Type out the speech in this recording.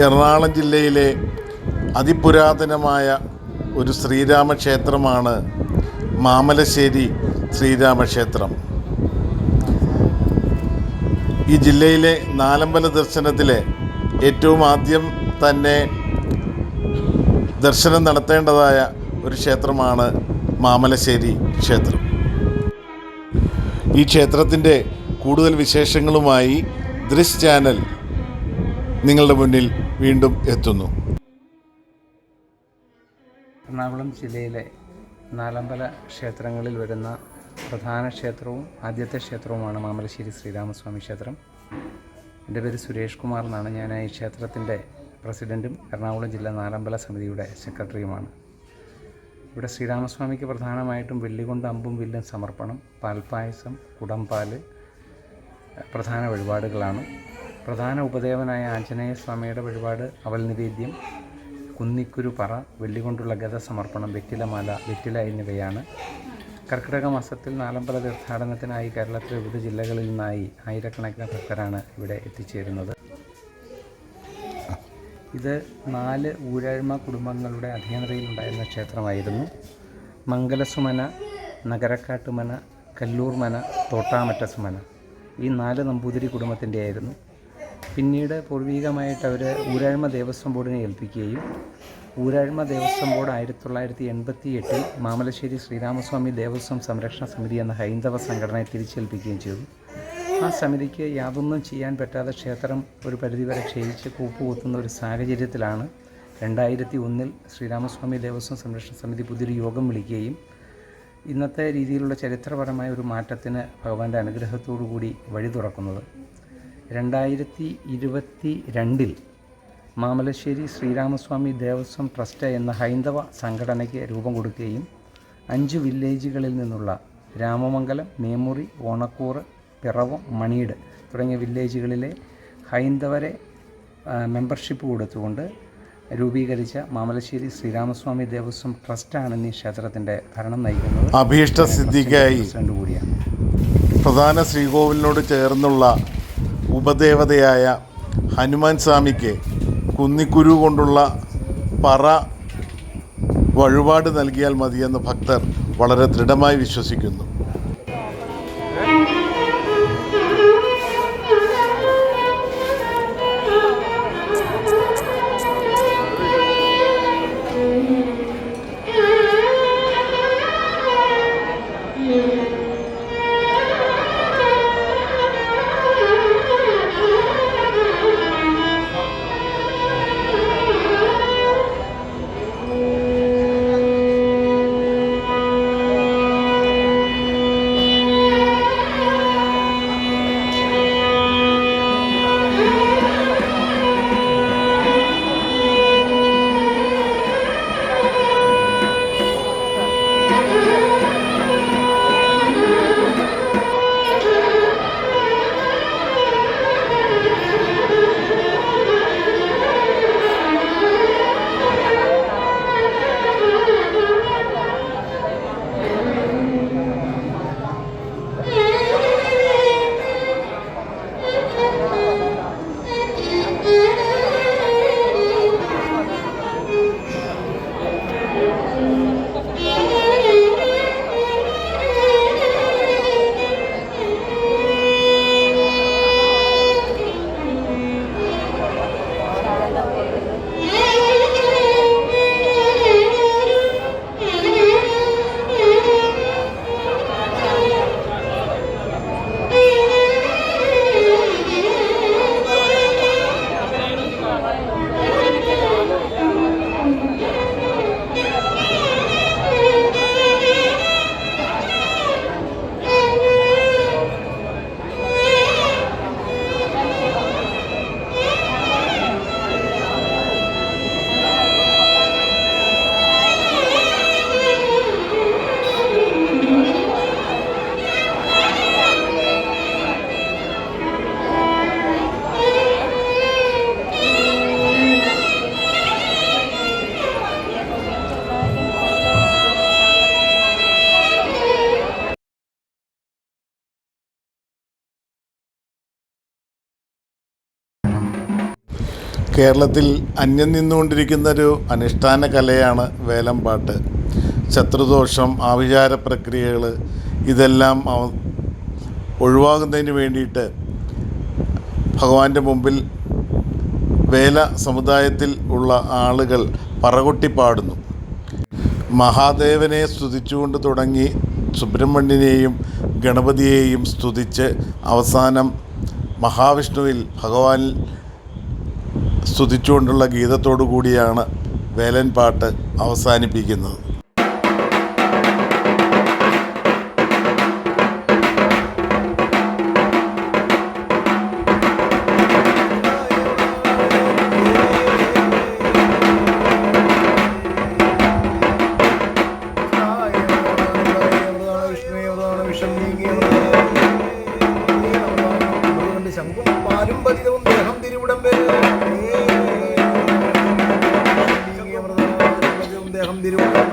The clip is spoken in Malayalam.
എറണാകുളം ജില്ലയിലെ അതിപുരാതനമായ ഒരു ശ്രീരാമക്ഷേത്രമാണ് മാമലശ്ശേരി ശ്രീരാമക്ഷേത്രം. ഈ ജില്ലയിലെ നാലമ്പല ദർശനത്തിലെ ഏറ്റവും ആദ്യം തന്നെ ദർശനം നടത്തേണ്ടതായ ഒരു ക്ഷേത്രമാണ് മാമലശ്ശേരി ക്ഷേത്രം. ഈ ക്ഷേത്രത്തിൻ്റെ കൂടുതൽ വിശേഷങ്ങളുമായി ദൃശ് ചാനൽ നിങ്ങളുടെ മുന്നിൽ വീണ്ടും എത്തുന്നു. എറണാകുളം ജില്ലയിലെ നാലമ്പല ക്ഷേത്രങ്ങളിൽ വരുന്ന പ്രധാന ക്ഷേത്രവും ആദ്യത്തെ ക്ഷേത്രവുമാണ് മാമലശ്ശേരി ശ്രീരാമസ്വാമി ക്ഷേത്രം. എൻ്റെ പേര് സുരേഷ് കുമാർ എന്നാണ്. ഞാൻ ഈ ക്ഷേത്രത്തിൻ്റെ പ്രസിഡൻറ്റും എറണാകുളം ജില്ലാ നാലമ്പല സമിതിയുടെ സെക്രട്ടറിയുമാണ്. ഇവിടെ ശ്രീരാമസ്വാമിക്ക് പ്രധാനമായിട്ടും വെള്ളി കൊണ്ട് അമ്പും വില്ലും സമർപ്പണം, പാൽപ്പായസം, കുടംപാല് പ്രധാന വഴിപാടുകളാണ്. പ്രധാന ഉപദേവനായ ആഞ്ജനേയ സ്വാമിയുടെ വഴിപാട് അവൽ നിവേദ്യം, കുന്നിക്കുരു പറ, വെള്ളി കൊണ്ടുള്ള ഗത സമർപ്പണം, വെറ്റിലമാല, വെറ്റില എന്നിവയാണ്. കർക്കിടക മാസത്തിൽ നാലമ്പല തീർത്ഥാടനത്തിനായി കേരളത്തിലെ വിവിധ ജില്ലകളിൽ നിന്നായി ആയിരക്കണക്കിന് ഭക്തരാണ് ഇവിടെ എത്തിച്ചേരുന്നത്. ഇത് 4 ഊരാഴ്മ കുടുംബങ്ങളുടെ അധീനതയിലുണ്ടായിരുന്ന ക്ഷേത്രമായിരുന്നു. മംഗലസുമന, നഗരക്കാട്ടുമന, കല്ലൂർമന, തോട്ടാമറ്റസുമന ഈ 4 നമ്പൂതിരി കുടുംബത്തിൻ്റെ ആയിരുന്നു. പിന്നീട് പൂർവികമായിട്ട് അവർ ഊരാഴ്മ ദേവസ്വം ബോർഡിനെ ഏൽപ്പിക്കുകയും ഊരാഴ്മ ദേവസ്വം ബോർഡ് 1988 മാമലശ്ശേരി ശ്രീരാമസ്വാമി ദേവസ്വം സംരക്ഷണ സമിതി എന്ന ഹൈന്ദവ സംഘടനയെ തിരിച്ചേൽപ്പിക്കുകയും ചെയ്തു. ആ സമിതിക്ക് യാതൊന്നും ചെയ്യാൻ പറ്റാതെ ക്ഷേത്രം ഒരു പരിധിവരെ ക്ഷയിച്ച് കൂപ്പുകുത്തുന്ന ഒരു സാഹചര്യത്തിലാണ് 2001 ശ്രീരാമസ്വാമി ദേവസ്വം സംരക്ഷണ സമിതി പുതിയൊരു യോഗം വിളിക്കുകയും ഇന്നത്തെ രീതിയിലുള്ള ചരിത്രപരമായ ഒരു മാറ്റത്തിന് ഭഗവാന്റെ അനുഗ്രഹത്തോടു കൂടി വഴി തുറക്കുന്നത്. 2022 മാമലശ്ശേരി ശ്രീരാമസ്വാമി ദേവസ്വം ട്രസ്റ്റ് എന്ന ഹൈന്ദവ സംഘടനയ്ക്ക് രൂപം കൊടുക്കുകയും 5 വില്ലേജുകളിൽ നിന്നുള്ള രാമമംഗലം, മേമുറി, ഓണക്കൂറ്, പിറവം, മണീട് തുടങ്ങിയ വില്ലേജുകളിലെ ഹൈന്ദവരെ മെമ്പർഷിപ്പ് കൊടുത്തുകൊണ്ട് രൂപീകരിച്ച മാമലശ്ശേരി ശ്രീരാമസ്വാമി ദേവസ്വം ട്രസ്റ്റാണ് ഈ ക്ഷേത്രത്തിൻ്റെ ഭരണം നയിക്കുന്നത്. അഭീഷ്ടസിദ്ധിക്കായി കൂടിയാണ്. പ്രധാന ശ്രീകോവിലിനോട് ചേർന്നുള്ള ഉപദേവതയായ ഹനുമാൻ സ്വാമിക്ക് കുന്നിക്കുരു കൊണ്ടുള്ള പറ വഴിപാട് നൽകിയാൽ മതിയെന്ന് ഭക്തർ വളരെ ദൃഢമായി വിശ്വസിക്കുന്നു. കേരളത്തിൽ അന്യം നിന്നുകൊണ്ടിരിക്കുന്നൊരു അനുഷ്ഠാന കലയാണ് വേലമ്പാട്ട്. ശത്രുദോഷം, ആഭിചാര പ്രക്രിയകൾ ഇതെല്ലാം ഒഴിവാകുന്നതിന് വേണ്ടിയിട്ട് ഭഗവാന്റെ മുമ്പിൽ വേല സമുദായത്തിൽ ഉള്ള ആളുകൾ പറകൊട്ടി പാടുന്നു. മഹാദേവനെ സ്തുതിച്ചുകൊണ്ട് തുടങ്ങി സുബ്രഹ്മണ്യനെയും ഗണപതിയെയും സ്തുതിച്ച് അവസാനം മഹാവിഷ്ണുവിൽ ഭഗവാൻ സ്തുതിച്ചുകൊണ്ടുള്ള ഗീതത്തോടു കൂടിയാണ് വേലൻ പാട്ട് അവസാനിപ്പിക്കുന്നത്. ശംഖും പാലും പതിതവും ദേഹം തിരുവിടമ്പേ ദേഹം തിരുവിടം